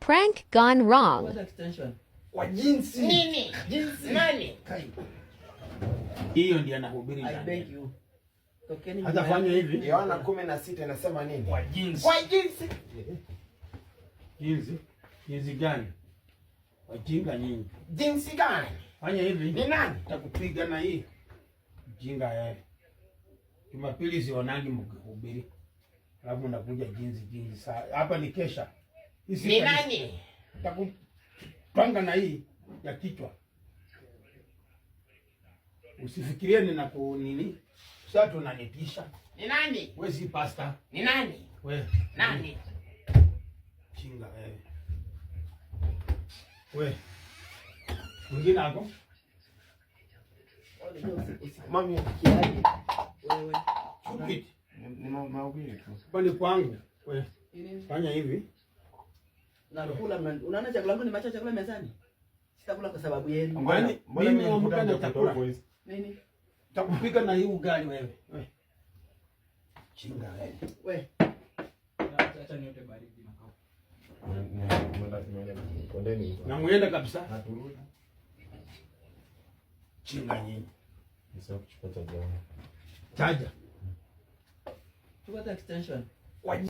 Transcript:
Prank gone wrong. What extension? Kwa jinsi. Nini? Jinsi. Nani? Hiyo ndiyo anahubiri I ndani. beg you. Tokeni Hata fanya hivi. Yohana 16 inasema nini? Kwa jinsi. Kwa jinsi. Jinsi. Jinsi gani? Wajinga nyinyi. Jinsi gani? Fanya hivi. Ni nani? Takupiga na hii. Mjinga yeye. Jumapili sionangi mkihubiri. Alafu unakuja jinsi saa. Hapa ni kesha. Ni nani? Takupanga na hii ya kichwa. Usifikirie nina nini? Sasa tunanitisha. Ni nani? Wewe si pastor. Ni nani? Wewe. Nani? Chinga wewe. Wewe. Mwingine hapo? Mami Kiaje? Wewe. Chukiti. ni mahubiri tu. Kwani kwangu. Wewe. Fanya hivi. Nakula unaona chakula yangu nimeacha chakula mezani. Sitakula kwa sababu yenu. Mimi naamka na chakula. Nini? Takupika na hii ugali wewe. Wewe. Chinga wewe. Wewe. Acha niote baridi na kafu. Na muenda kabisa. Chinga nyinyi. Nisio kuchukua chaja. Chaja. Chukua extension.